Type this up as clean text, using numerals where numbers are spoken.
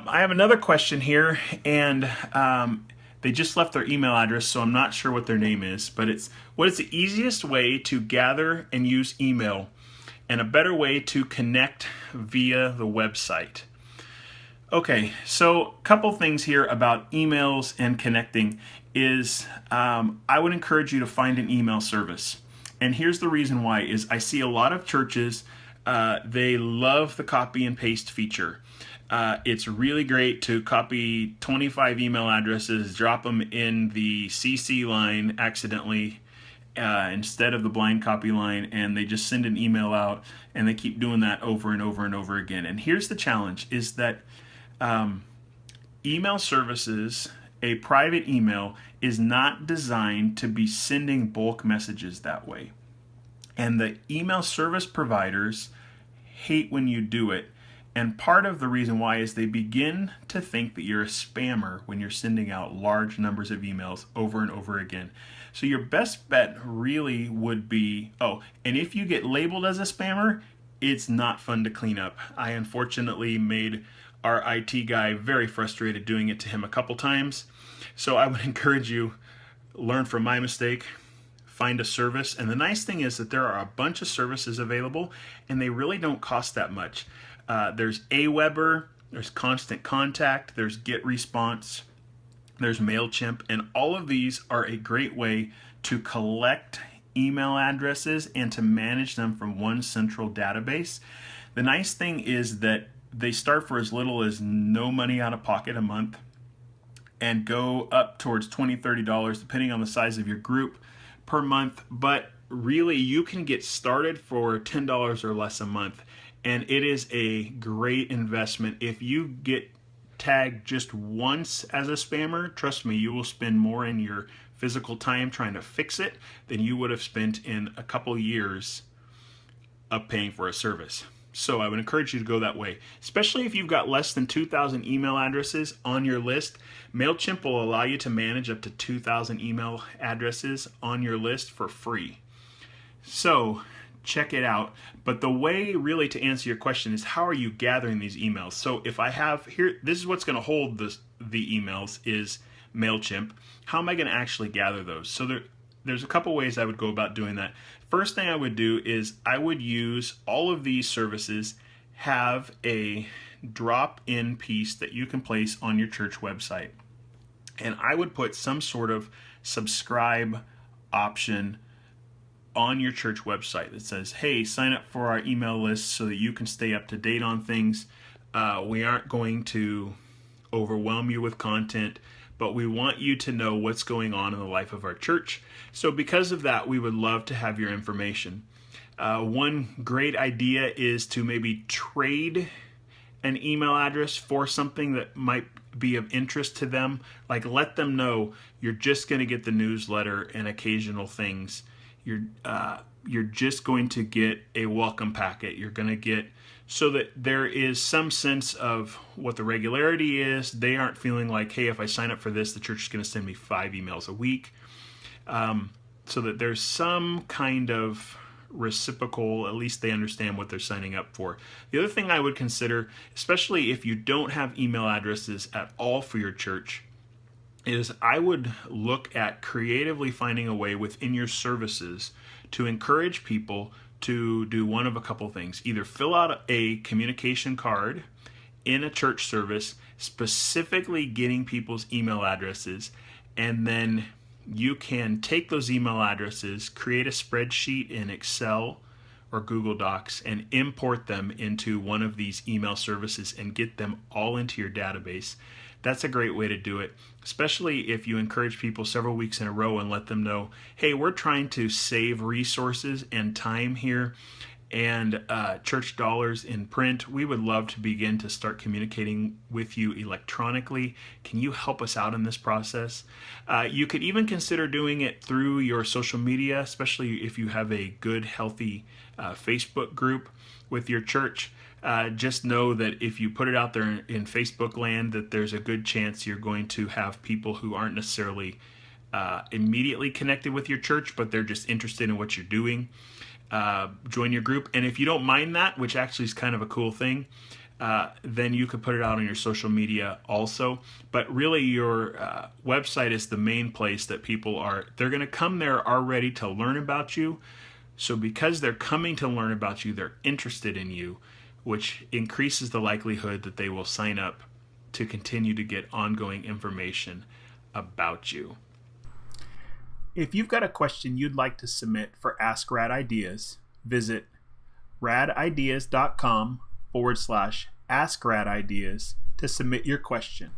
I have another question here, and they just left their email address, so I'm not sure what their name is, but it's what is the easiest way to gather and use email and a better way to connect via the website? Okay, so a couple things here about emails and connecting is I would encourage you to find an email service. And here's the reason why is I see a lot of churches, they love the copy and paste feature. It's really great to copy 25 email addresses, drop them in the CC line accidentally instead of the blind copy line, and they just send an email out, and they keep doing that over and over and over again. And here's the challenge is that email services, a private email, is not designed to be sending bulk messages that way. And the email service providers hate when you do it. And part of the reason why is they begin to think that you're a spammer when you're sending out large numbers of emails over and over again. So your best bet really would be, and if you get labeled as a spammer, it's not fun to clean up. I unfortunately made our IT guy very frustrated doing it to him a couple times. So I would encourage you, learn from my mistake, find a service. And the nice thing is that there are a bunch of services available, and they really don't cost that much. There's Aweber, there's Constant Contact, there's GetResponse, there's MailChimp, and all of these are a great way to collect email addresses and to manage them from one central database. The nice thing is that they start for as little as no money out of pocket a month and go up towards $20, $30 depending on the size of your group per month. But really, you can get started for $10 or less a month, and it is a great investment. If you get tagged just once as a spammer, trust me, you will spend more in your physical time trying to fix it than you would have spent in a couple years of paying for a service. So I would encourage you to go that way, especially if you've got less than 2,000 email addresses on your list. MailChimp will allow you to manage up to 2,000 email addresses on your list for free. So check it out. But the way really to answer your question is, how are you gathering these emails? So if I have here, this is what's going to hold the emails is MailChimp. How am I going to actually gather those? So there's a couple ways I would go about doing that. First thing I would do is I would use all of these services have a drop-in piece that you can place on your church website. And I would put some sort of subscribe option on your church website that says, hey, sign up for our email list so that you can stay up to date on things. We aren't going to overwhelm you with content, but we want you to know what's going on in the life of our church. So because of that, we would love to have your information. One great idea is to maybe trade an email address for something that might be of interest to them. Like, let them know you're just going to get the newsletter and occasional things. You're just going to get a welcome packet. You're going to get, so that there is some sense of what the regularity is. They aren't feeling like, hey, if I sign up for this, the church is going to send me 5 emails a week. So that there's some kind of reciprocal, at least they understand what they're signing up for. The other thing I would consider, especially if you don't have email addresses at all for your church, is I would look at creatively finding a way within your services to encourage people to do one of a couple things. Either fill out a communication card in a church service specifically getting people's email addresses, and then you can take those email addresses, create a spreadsheet in Excel or Google Docs, and import them into one of these email services and get them all into your database. That's a great way to do it, especially if you encourage people several weeks in a row and let them know, hey, we're trying to save resources and time here and church dollars in print. We would love to begin to start communicating with you electronically. Can you help us out in this process? You could even consider doing it through your social media, especially if you have a good, healthy Facebook group with your church. Just know that if you put it out there in Facebook land, that there's a good chance you're going to have people who aren't necessarily immediately connected with your church, but they're just interested in what you're doing. Join your group. And if you don't mind that, which actually is kind of a cool thing, then you could put it out on your social media also. But really, your website is the main place that they're going to come there already to learn about you. So because they're coming to learn about you, they're interested in you, which increases the likelihood that they will sign up to continue to get ongoing information about you. If you've got a question you'd like to submit for Ask Rad Ideas, visit radideas.com/AskRadIdeas to submit your question.